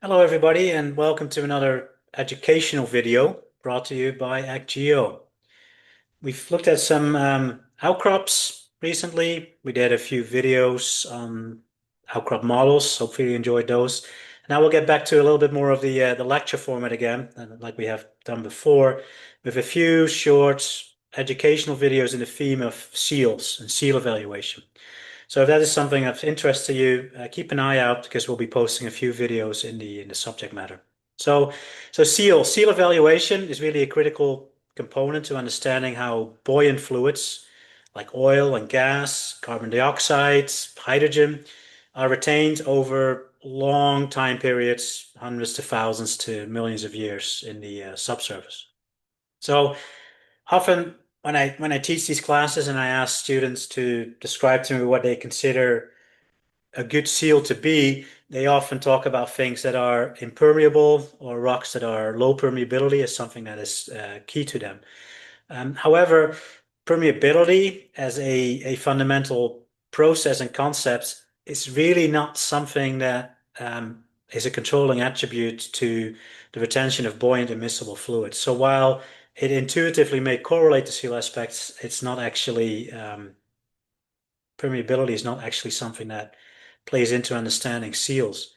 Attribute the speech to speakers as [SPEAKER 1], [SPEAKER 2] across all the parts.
[SPEAKER 1] Hello, everybody, and welcome to another educational video brought to you by ACT-GEO. We've looked at some outcrops recently. We did a few videos on outcrop models. Hopefully you enjoyed those. Now we'll get back to a little bit more of the lecture format again, like we have done before, with a few short educational videos in the theme of seals and seal evaluation. So if that is something of interest to you, keep an eye out because we'll be posting a few videos in the subject matter. So, seal evaluation is really a critical component to understanding how buoyant fluids like oil and gas, carbon dioxide, hydrogen are retained over long time periods, hundreds to thousands to millions of years in the subsurface. So often when I teach these classes and I ask students to describe to me what they consider a good seal to be, they often talk about things that are impermeable or rocks that are low permeability as something that is key to them. However, permeability as a fundamental process and concept is really not something that is a controlling attribute to the retention of buoyant immiscible fluids. So while it intuitively may correlate to seal aspects, it's not actually permeability is not actually something that plays into understanding seals.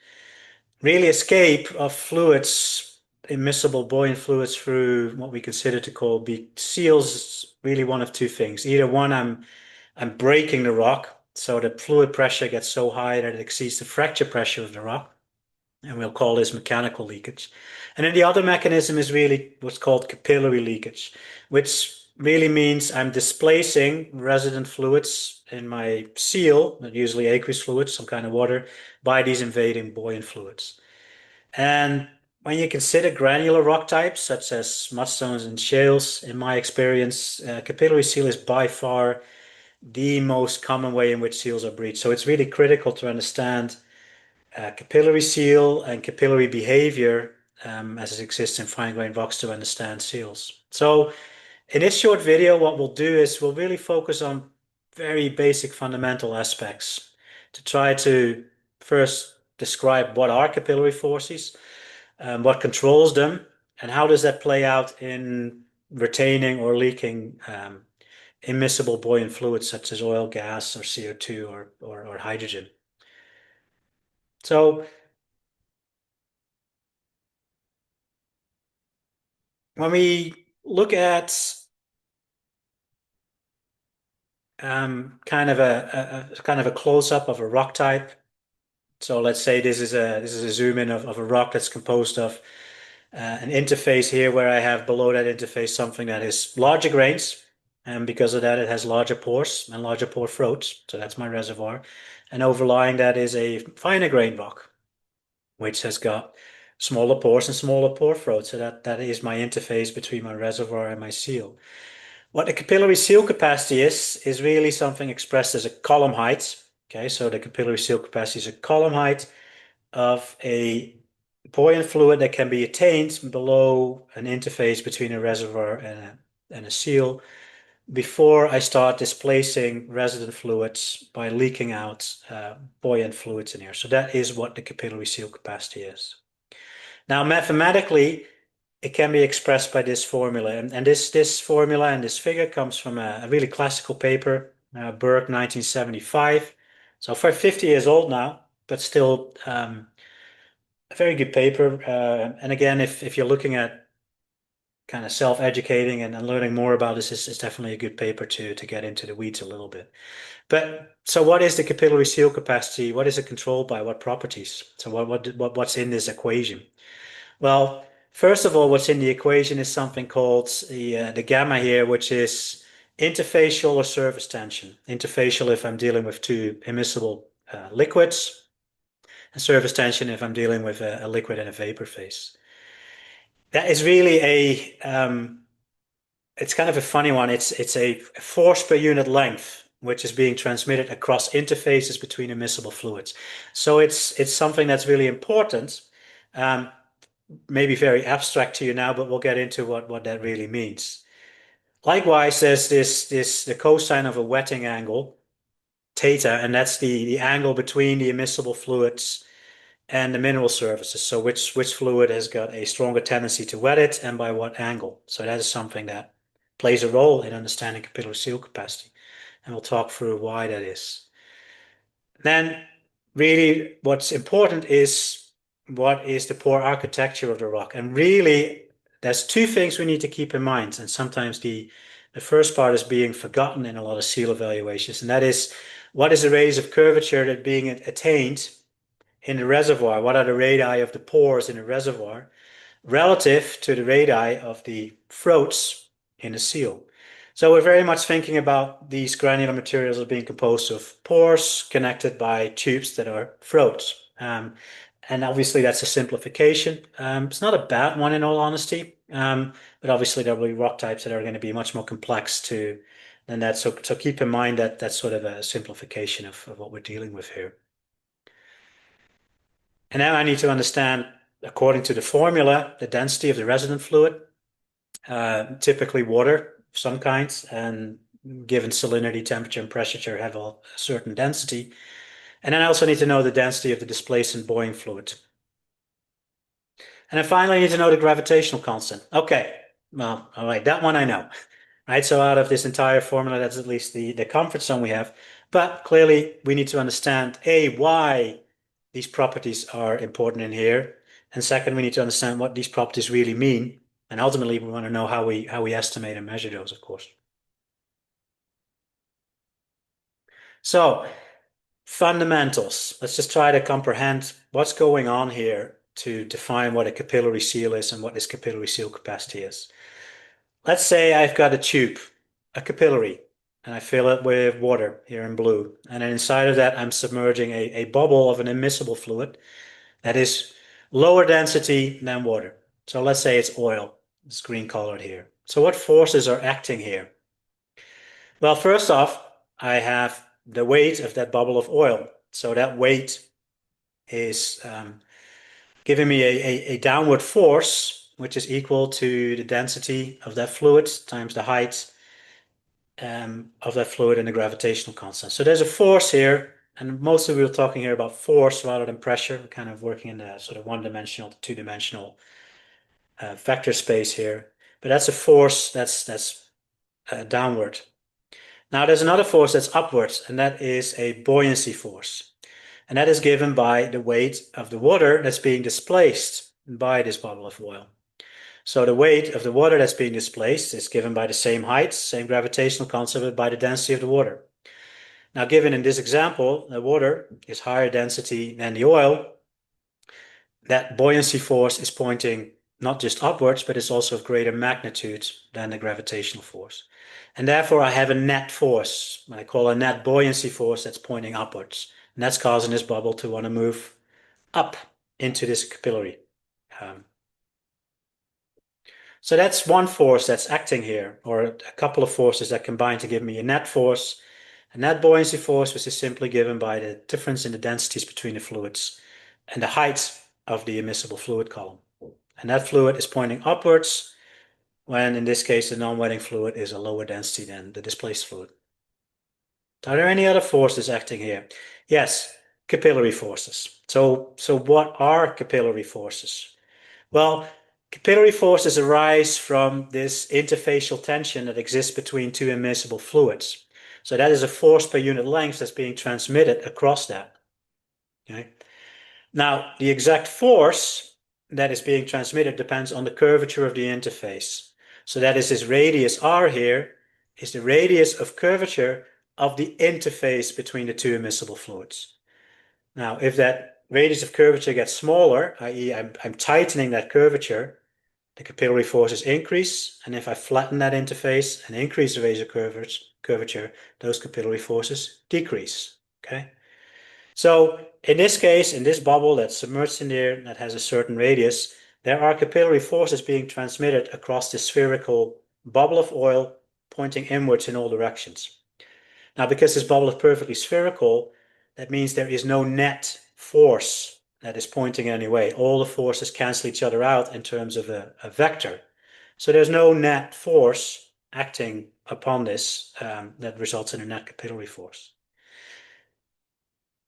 [SPEAKER 1] Really, escape of fluids, immiscible buoyant fluids through what we consider to call be seals is really one of two things. Either one, I'm breaking the rock, so the fluid pressure gets so high that it exceeds the fracture pressure of the rock, and we'll call this mechanical leakage. And then the other mechanism is really what's called capillary leakage, which really means I'm displacing resident fluids in my seal, usually aqueous fluids, some kind of water, by these invading buoyant fluids. And when you consider granular rock types such as mudstones and shales, in my experience, capillary seal is by far the most common way in which seals are breached. So it's really critical to understand capillary seal and capillary behavior as it exists in fine-grained rocks to understand seals. So in this short video, what we'll do is we'll really focus on very basic fundamental aspects to try to first describe what are capillary forces, what controls them, and how does that play out in retaining or leaking immiscible buoyant fluids such as oil, gas, or CO2 or hydrogen. So when we look at kind of a close-up of a rock type, so let's say this is a zoom in of a rock that's composed of an interface here where I have below that interface something that is larger grains, and because of that it has larger pores and larger pore throats. So that's my reservoir, and overlying that is a finer grained rock, which has got smaller pores and smaller pore throats. So that is my interface between my reservoir and my seal. What the capillary seal capacity is really something expressed as a column height. Okay, so the capillary seal capacity is a column height of a buoyant fluid that can be attained below an interface between a reservoir and a seal before I start displacing resident fluids by leaking out buoyant fluids in here. So that is what the capillary seal capacity is. Now, mathematically, it can be expressed by this formula. And this formula and this figure comes from a really classical paper, Burke, 1975. So for 50 years old now, but still a very good paper. And again, if you're looking at kind of self-educating and learning more about this, is definitely a good paper to get into the weeds a little bit. But so what is the capillary seal capacity? What is it controlled by? What properties? So what's in this equation? Well, first of all, what's in the equation is something called the gamma here, which is interfacial or surface tension. Interfacial if I'm dealing with two immiscible liquids, and surface tension if I'm dealing with a liquid in a vapor phase. That is really it's kind of a funny one. It's a force per unit length, which is being transmitted across interfaces between immiscible fluids. So it's something that's really important. Um, Maybe very abstract to you now, but we'll get into what that really means. Likewise, there's the cosine of a wetting angle, theta, and that's the angle between the immiscible fluids and the mineral surfaces. So which fluid has got a stronger tendency to wet it and by what angle. So that is something that plays a role in understanding capillary seal capacity. And we'll talk through why that is. Then really what's important is what is the pore architecture of the rock. And really there's two things we need to keep in mind. And sometimes the first part is being forgotten in a lot of seal evaluations. And that is, what is the radius of curvature that being attained in the reservoir? What are the radii of the pores in the reservoir relative to the radii of the throats in the seal? So we're very much thinking about these granular materials as being composed of pores connected by tubes that are throats. And obviously that's a simplification. It's not a bad one in all honesty, but obviously there will be rock types that are going to be much more complex than that. So keep in mind that that's sort of a simplification of what we're dealing with here. And now I need to understand, according to the formula, the density of the resident fluid, typically water of some kinds, and given salinity, temperature, and pressure have a certain density. And then I also need to know the density of the displaced and buoyant fluid. And then finally, I need to know the gravitational constant. Okay, well, all right, that one I know. Right, so out of this entire formula, that's at least the comfort zone we have. But clearly, we need to understand, A, why these properties are important in here. And second, we need to understand what these properties really mean. And ultimately, we want to know how we estimate and measure those, of course. So, fundamentals. Let's just try to comprehend what's going on here to define what a capillary seal is and what this capillary seal capacity is. Let's say I've got a tube, a capillary, and I fill it with water here in blue. And then inside of that, I'm submerging a bubble of an immiscible fluid that is lower density than water. So let's say it's oil. It's green colored here. So what forces are acting here? Well, first off, I have the weight of that bubble of oil. So that weight is giving me a downward force, which is equal to the density of that fluid times the height of that fluid and the gravitational constant. So there's a force here, and mostly we're talking here about force rather than pressure. We're kind of working in the sort of one-dimensional to two-dimensional vector space here. But that's a force that's downward. Now there's another force that's upwards, and that is a buoyancy force. And that is given by the weight of the water that's being displaced by this bubble of oil. So the weight of the water that's being displaced is given by the same height, same gravitational constant, but by the density of the water. Now, given in this example, the water is higher density than the oil, that buoyancy force is pointing not just upwards, but it's also of greater magnitude than the gravitational force. And therefore, I have a net force, what I call a net buoyancy force that's pointing upwards. And that's causing this bubble to want to move up into this capillary. So that's one force that's acting here, or a couple of forces that combine to give me a net force. A net buoyancy force, which is simply given by the difference in the densities between the fluids and the height of the immiscible fluid column. And that fluid is pointing upwards, when in this case the non-wetting fluid is a lower density than the displaced fluid. Are there any other forces acting here? Yes, capillary forces. So what are capillary forces? Well, capillary forces arise from this interfacial tension that exists between two immiscible fluids. So that is a force per unit length that's being transmitted across that. Okay? Now, the exact force that is being transmitted depends on the curvature of the interface. So that is this radius r here is the radius of curvature of the interface between the two immiscible fluids. Now, if that radius of curvature gets smaller, i.e. I'm tightening that curvature, the capillary forces increase, and if I flatten that interface and increase the radius of curvature, those capillary forces decrease, okay? So in this case, in this bubble that's submerged in there, that has a certain radius, there are capillary forces being transmitted across the spherical bubble of oil pointing inwards in all directions. Now, because this bubble is perfectly spherical, that means there is no net force that is pointing in any way. All the forces cancel each other out in terms of a vector. So there's no net force acting upon this that results in a net capillary force.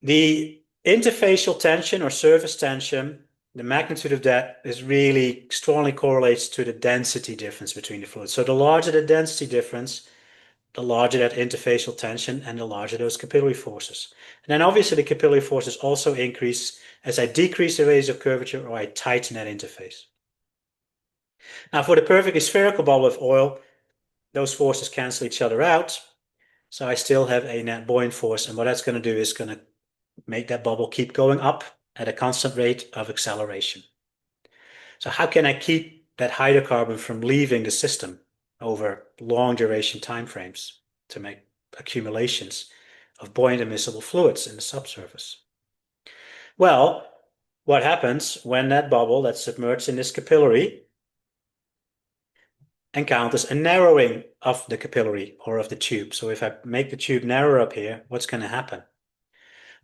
[SPEAKER 1] The Interfacial tension or surface tension, the magnitude of that is really strongly correlates to the density difference between the fluids. So the larger the density difference, the larger that interfacial tension and the larger those capillary forces. And then obviously the capillary forces also increase as I decrease the radius of curvature or I tighten that interface. Now for the perfectly spherical bubble of oil, those forces cancel each other out. So I still have a net buoyant force, and what that's going to do is going to make that bubble keep going up at a constant rate of acceleration. So how can I keep that hydrocarbon from leaving the system over long duration time frames to make accumulations of buoyant immiscible fluids in the subsurface? Well, what happens when that bubble that's submerged in this capillary encounters a narrowing of the capillary or of the tube? So if I make the tube narrower up here, what's going to happen?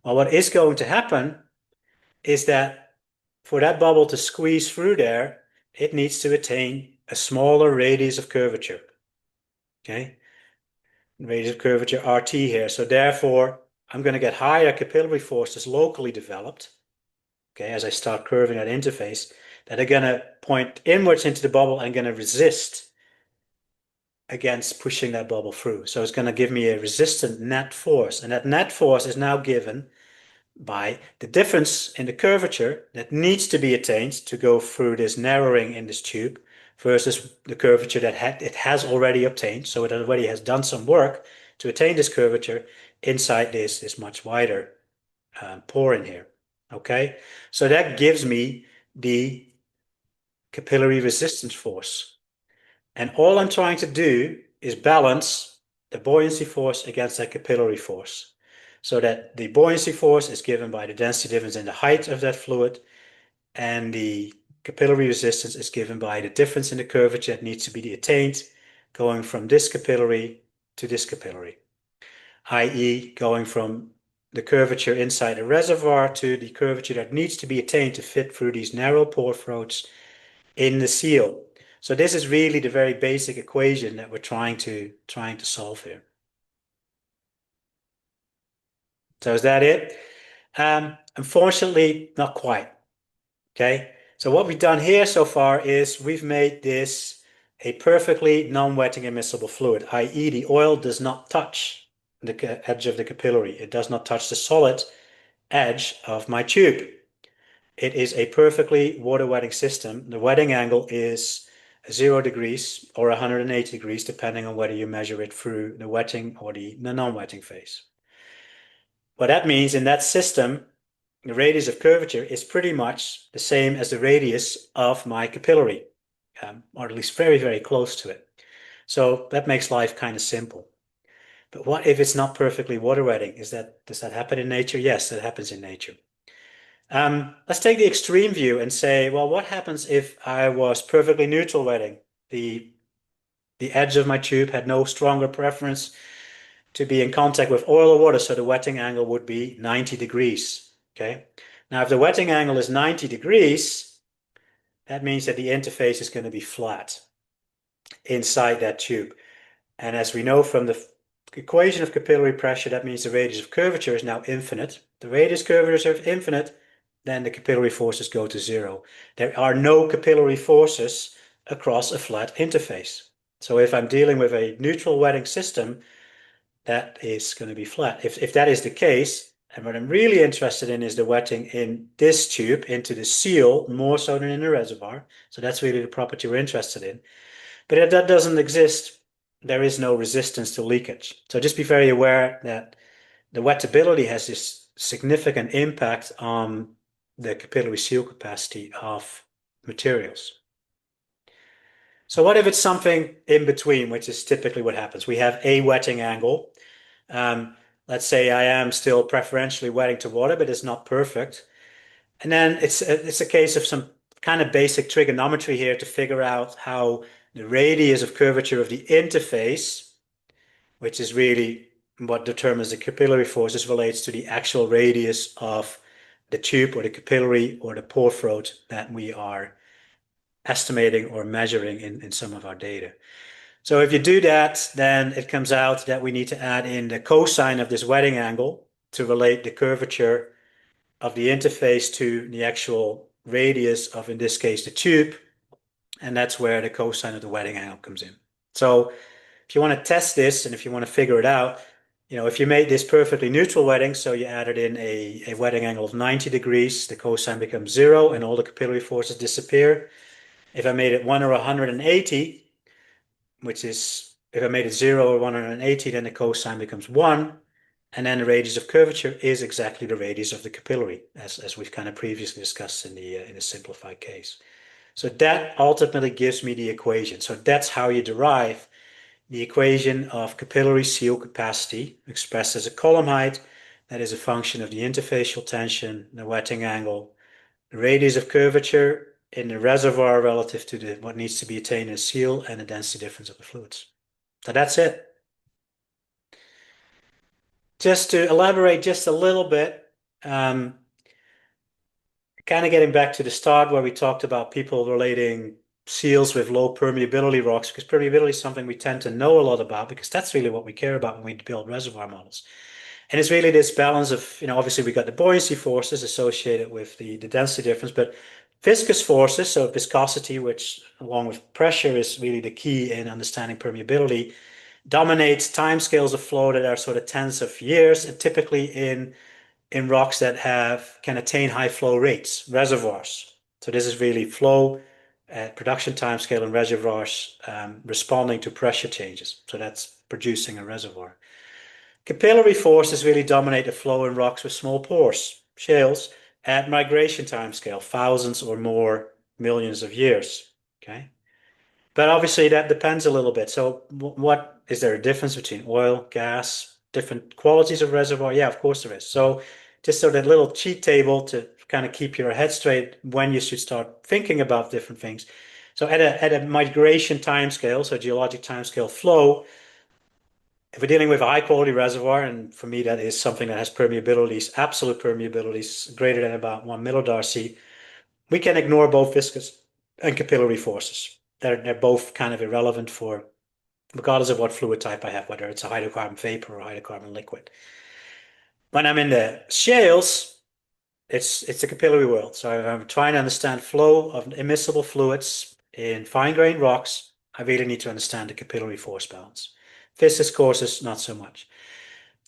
[SPEAKER 1] Well, what is going to happen is that for that bubble to squeeze through there, it needs to attain a smaller radius of curvature. Okay, radius of curvature RT here. So therefore, I'm going to get higher capillary forces locally developed. Okay, as I start curving that interface, that are going to point inwards into the bubble and going to resist against pushing that bubble through. So it's going to give me a resistant net force, and that net force is now given by the difference in the curvature that needs to be attained to go through this narrowing in this tube versus the curvature that it has already obtained. So it already has done some work to attain this curvature inside this much wider pore in here. Okay, so that gives me the capillary resistance force. And all I'm trying to do is balance the buoyancy force against that capillary force, so that the buoyancy force is given by the density difference in the height of that fluid, and the capillary resistance is given by the difference in the curvature that needs to be attained going from this capillary to this capillary, i.e. going from the curvature inside a reservoir to the curvature that needs to be attained to fit through these narrow pore throats in the seal. So this is really the very basic equation that we're trying to solve here. So is that it? Unfortunately, not quite. Okay. So what we've done here so far is we've made this a perfectly non-wetting immiscible fluid, i.e. the oil does not touch the edge of the capillary. It does not touch the solid edge of my tube. It is a perfectly water wetting system. The wetting angle is 0 degrees or 180 degrees, depending on whether you measure it through the wetting or the non-wetting phase. What that means in that system, the radius of curvature is pretty much the same as the radius of my capillary, or at least very, very close to it. So that makes life kind of simple. But what if it's not perfectly water wetting? Does that happen in nature? Yes, that happens in nature. Let's take the extreme view and say, well, what happens if I was perfectly neutral wetting? The edge of my tube had no stronger preference to be in contact with oil or water, so the wetting angle would be 90 degrees. Okay. Now, if the wetting angle is 90 degrees, that means that the interface is going to be flat inside that tube. And as we know from the equation of capillary pressure, that means the radius of curvature is now infinite. The radius curvature is infinite, then the capillary forces go to 0. There are no capillary forces across a flat interface. So if I'm dealing with a neutral wetting system, that is going to be flat. If that is the case, and what I'm really interested in is the wetting in this tube into the seal more so than in the reservoir. So that's really the property we're interested in. But if that doesn't exist, there is no resistance to leakage. So just be very aware that the wettability has this significant impact on the capillary seal capacity of materials. So what if it's something in between, which is typically what happens? We have a wetting angle. Let's say I am still preferentially wetting to water, but it's not perfect. And then it's a case of some kind of basic trigonometry here to figure out how the radius of curvature of the interface, which is really what determines the capillary forces, relates to the actual radius of the tube or the capillary or the pore throat that we are estimating or measuring in some of our data. So if you do that, then it comes out that we need to add in the cosine of this wetting angle to relate the curvature of the interface to the actual radius of, in this case, the tube, and that's where the cosine of the wetting angle comes in. So if you want to test this and if you want to figure it out, if you made this perfectly neutral wetting, so you added in a wetting angle of 90 degrees, the cosine becomes 0 and all the capillary forces disappear. If I made it 1 or 180, which is, if I made it 0 or 180, then the cosine becomes 1. And then the radius of curvature is exactly the radius of the capillary, as we've kind of previously discussed in the simplified case. So that ultimately gives me the equation. So that's how you derive the equation of capillary seal capacity, expressed as a column height that is a function of the interfacial tension, the wetting angle, the radius of curvature in the reservoir relative to what needs to be attained in a seal, and the density difference of the fluids. So that's it. Just to elaborate just a little bit, kind of getting back to the start where we talked about people relating seals with low permeability rocks, because permeability is something we tend to know a lot about because that's really what we care about when we build reservoir models. And it's really this balance of, obviously we got the buoyancy forces associated with the density difference, but viscous forces, so viscosity, which along with pressure is really the key in understanding permeability, dominates timescales of flow that are sort of tens of years, and typically in rocks that can attain high flow rates, reservoirs. So this is really flow at production timescale in reservoirs responding to pressure changes. So that's producing a reservoir. Capillary forces really dominate the flow in rocks with small pores, shales, at migration timescale, thousands or more millions of years. Okay. But obviously that depends a little bit. So what is there a difference between oil, gas, different qualities of reservoir? Yeah, of course there is. So just so that little cheat table to kind of keep your head straight when you should start thinking about different things. So at a migration timescale, so geologic timescale flow, if we're dealing with a high quality reservoir, and for me that is something that has permeabilities, absolute permeabilities greater than about 1 millidarcy, we can ignore both viscous and capillary forces. They're both kind of irrelevant for, regardless of what fluid type I have, whether it's a hydrocarbon vapor or hydrocarbon liquid. When I'm in the shales, it's a capillary world. So if I'm trying to understand flow of immiscible fluids in fine-grained rocks, I really need to understand the capillary force balance. Viscous courses, not so much.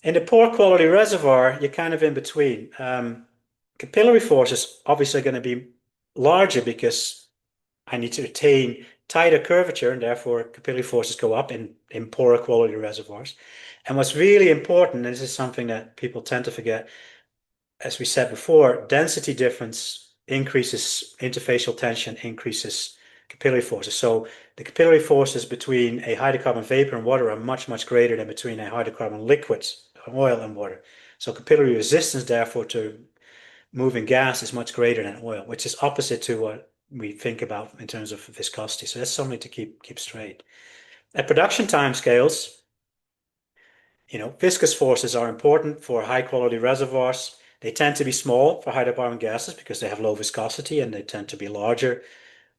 [SPEAKER 1] In the poor quality reservoir, you're kind of in between. Capillary forces obviously going to be larger because I need to attain tighter curvature, and therefore capillary forces go up in poorer quality reservoirs. And what's really important, and this is something that people tend to forget, as we said before, density difference increases interfacial tension, increases capillary forces. So the capillary forces between a hydrocarbon vapor and water are much, much greater than between a hydrocarbon liquid, oil and water. So capillary resistance, therefore, to moving gas is much greater than oil, which is opposite to what we think about in terms of viscosity. So that's something to keep straight. At production time scales, viscous forces are important for high quality reservoirs. They tend to be small for hydrocarbon gases because they have low viscosity, and they tend to be larger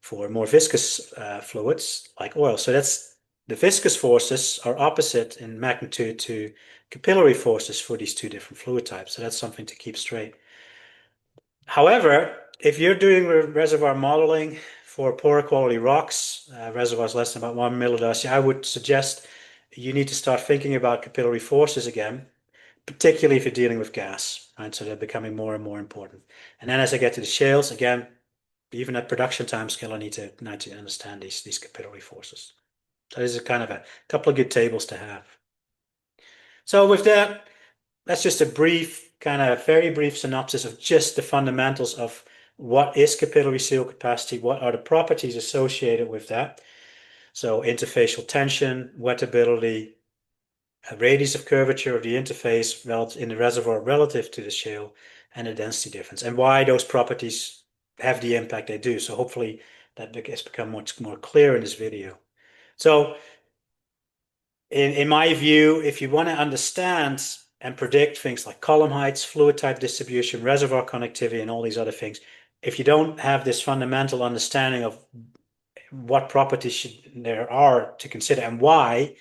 [SPEAKER 1] for more viscous fluids like oil. So the viscous forces are opposite in magnitude to capillary forces for these two different fluid types. So that's something to keep straight. However, if you're doing reservoir modeling for poorer quality rocks, reservoirs less than about 1 millidarcy, I would suggest you need to start thinking about capillary forces again, particularly if you're dealing with gas, right? So they're becoming more and more important. And then as I get to the shales, again, even at production time scale, I need to understand these capillary forces. So this is kind of a couple of good tables to have. So with that, that's just a very brief synopsis of just the fundamentals of what is capillary seal capacity, what are the properties associated with that. So interfacial tension, wettability, radius of curvature of the interface in the reservoir relative to the shale, and the density difference, and why those properties have the impact they do. So hopefully that has become much more clear in this video. So in my view, if you want to understand and predict things like column heights, fluid type distribution, reservoir connectivity, and all these other things, if you don't have this fundamental understanding of what properties there are to consider and why,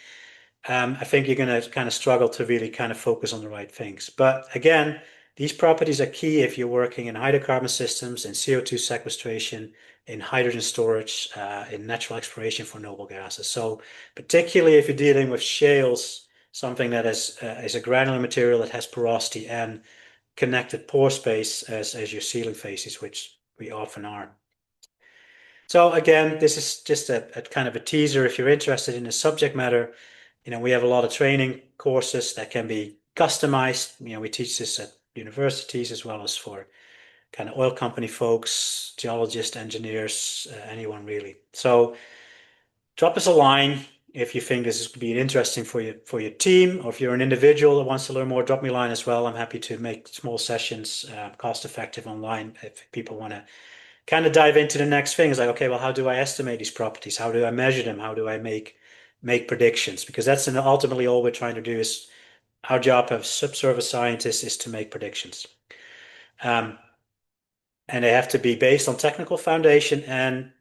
[SPEAKER 1] I think you're going to kind of struggle to really kind of focus on the right things. But again, These properties are key if you're working in hydrocarbon systems, in CO2 sequestration, in hydrogen storage, in natural exploration for noble gases. So particularly if you're dealing with shales, something that is a granular material that has porosity and connected pore space as your sealing phases, which we often are. So again, this is just a kind of a teaser. If you're interested in the subject matter, we have a lot of training courses that can be customized. We teach this at universities as well as for kind of oil company folks, geologists, engineers, anyone really. So drop us a line if you think this is being interesting for your team, or if you're an individual that wants to learn more, drop me a line as well. I'm happy to make small sessions, cost effective online if people want to kind of dive into the next thing. Is like, okay, well, how do I estimate these properties? How do I measure them? How do I make predictions? Because that's ultimately all we're trying to do. Is our job as subsurface scientists is to make predictions. And they have to be based on technical foundation and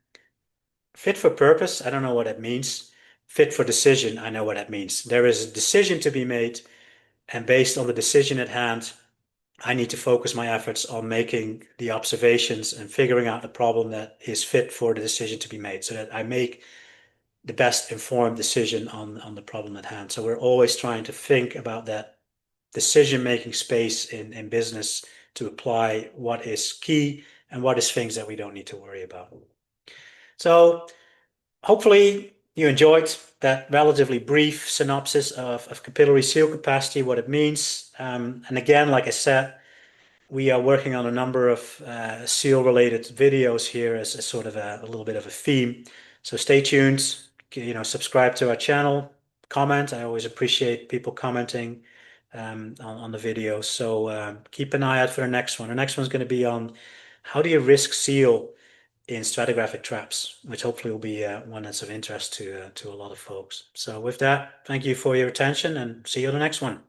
[SPEAKER 1] fit for purpose. I don't know what that means. Fit for decision, I know what that means. There is a decision to be made, and based on the decision at hand, I need to focus my efforts on making the observations and figuring out the problem that is fit for the decision to be made, so that I make the best informed decision on the problem at hand. So we're always trying to think about that decision-making space in business to apply what is key and what is things that we don't need to worry about. So hopefully you enjoyed that relatively brief synopsis of capillary seal capacity, what it means. And again, like I said, we are working on a number of seal-related videos here as a sort of a little bit of a theme. So stay tuned, subscribe to our channel, comment. I always appreciate people commenting on the videos. So keep an eye out for the next one. The next one's going to be on how do you risk seal in stratigraphic traps, which hopefully will be one that's of interest to a lot of folks. So with that, thank you for your attention and see you on the next one.